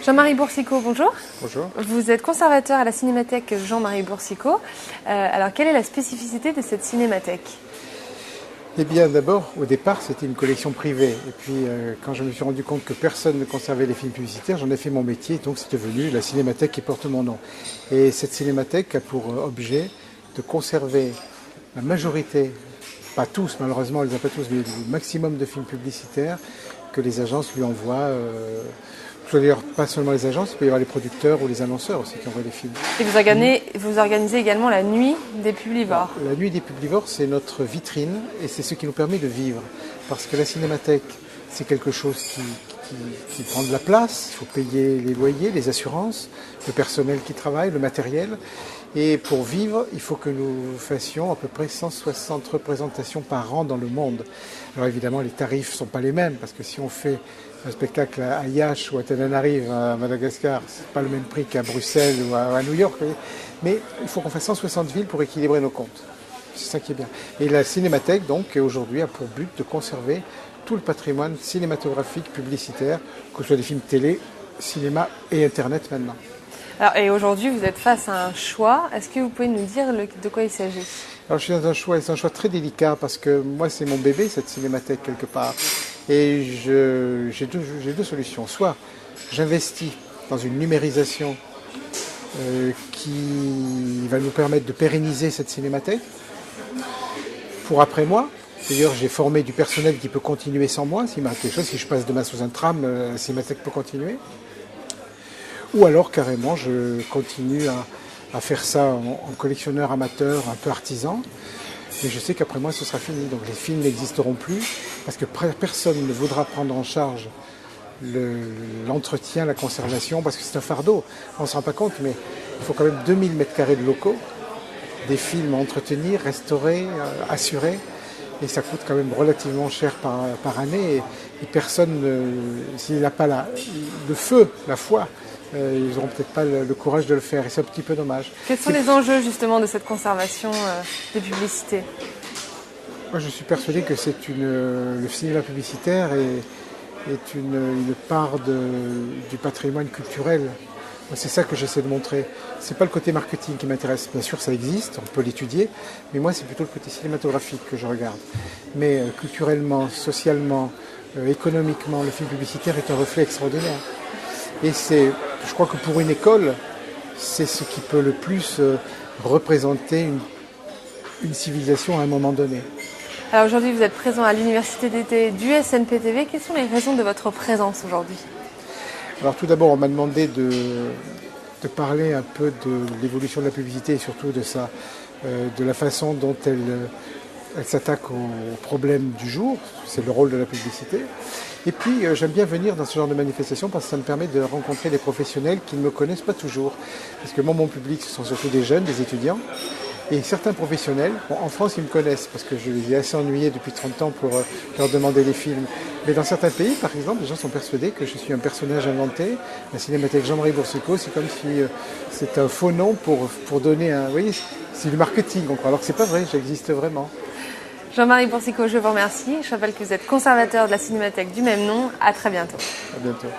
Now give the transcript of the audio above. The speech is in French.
Jean-Marie Boursicot, bonjour. Bonjour. Vous êtes conservateur à la Cinémathèque Jean-Marie Boursicot. Alors, quelle est la spécificité de cette cinémathèque ? Eh bien, d'abord, au départ, c'était une collection privée. Et puis, quand je me suis rendu compte que personne ne conservait les films publicitaires, j'en ai fait mon métier. Donc, c'est devenu la cinémathèque qui porte mon nom. Et cette cinémathèque a pour objet de conserver la majorité, pas tous, malheureusement, elle les a pas tous, mais le maximum de films publicitaires que les agences lui envoient. D'ailleurs, pas seulement les agences, il peut y avoir les producteurs ou les annonceurs aussi qui envoient des films. Et vous organisez également la nuit des publivores. La nuit des publivores, c'est notre vitrine et c'est ce qui nous permet de vivre. Parce que la cinémathèque, c'est quelque chose qui prend de la place. Il faut payer les loyers, les assurances, le personnel qui travaille, le matériel. Et pour vivre, il faut que nous fassions à peu près 160 représentations par an dans le monde. Alors évidemment, les tarifs ne sont pas les mêmes, parce que si on fait un spectacle à Yacht ou à Tananarive, à Madagascar, c'est pas le même prix qu'à Bruxelles ou à New York. Mais il faut qu'on fasse 160 villes pour équilibrer nos comptes. C'est ça qui est bien. Et la Cinémathèque, donc, aujourd'hui, a pour but de conserver tout le patrimoine cinématographique, publicitaire, que ce soit des films télé, cinéma et Internet maintenant. Alors, et aujourd'hui, vous êtes face à un choix. Est-ce que vous pouvez nous dire de quoi il s'agit ? Alors, je suis dans un choix, c'est un choix très délicat parce que moi, c'est mon bébé, cette cinémathèque, quelque part. Et j'ai deux solutions. Soit j'investis dans une numérisation qui va nous permettre de pérenniser cette cinémathèque pour après moi. D'ailleurs, j'ai formé du personnel qui peut continuer sans moi. S'il m'arrive quelque chose, si je passe demain sous un tram, la cinémathèque peut continuer. Ou alors, carrément, je continue à faire ça en collectionneur amateur, un peu artisan. Mais je sais qu'après moi, ce sera fini. Donc les films n'existeront plus parce que personne ne voudra prendre en charge l'entretien, la conservation, parce que c'est un fardeau. On ne se rend pas compte, mais il faut quand même 2000 m² de locaux, des films à entretenir, restaurer, assurer. Et ça coûte quand même relativement cher par année. Et personne, s'il n'a pas le feu, la foi, ils n'auront peut-être pas le courage de le faire. Et c'est un petit peu dommage. Quels sont les enjeux justement de cette conservation des publicités ? Moi, je suis persuadé que le cinéma publicitaire est une part du patrimoine culturel. C'est ça que j'essaie de montrer. C'est pas le côté marketing qui m'intéresse. Bien sûr, ça existe, on peut l'étudier, mais moi, c'est plutôt le côté cinématographique que je regarde. Mais culturellement, socialement, économiquement, le film publicitaire est un reflet extraordinaire. Et je crois que pour une école, c'est ce qui peut le plus représenter une civilisation à un moment donné. Alors aujourd'hui, vous êtes présent à l'université d'été du SNPTV. Quelles sont les raisons de votre présence aujourd'hui ? Alors tout d'abord, on m'a demandé de parler un peu de l'évolution de la publicité et surtout de la façon dont elle s'attaque aux problèmes du jour. C'est le rôle de la publicité. Et puis, j'aime bien venir dans ce genre de manifestation parce que ça me permet de rencontrer des professionnels qui ne me connaissent pas toujours. Parce que moi, mon public, ce sont surtout des jeunes, des étudiants. Et certains professionnels, en France, ils me connaissent parce que je les ai assez ennuyés depuis 30 ans pour leur demander des films. Mais dans certains pays, par exemple, les gens sont persuadés que je suis un personnage inventé. La Cinémathèque Jean-Marie Boursicot, c'est comme si c'est un faux nom pour donner un... Vous voyez, c'est du marketing, on croit. Alors que c'est pas vrai, j'existe vraiment. Jean-Marie Boursicot, je vous remercie. Je rappelle que vous êtes conservateur de la Cinémathèque du même nom. À très bientôt. À bientôt.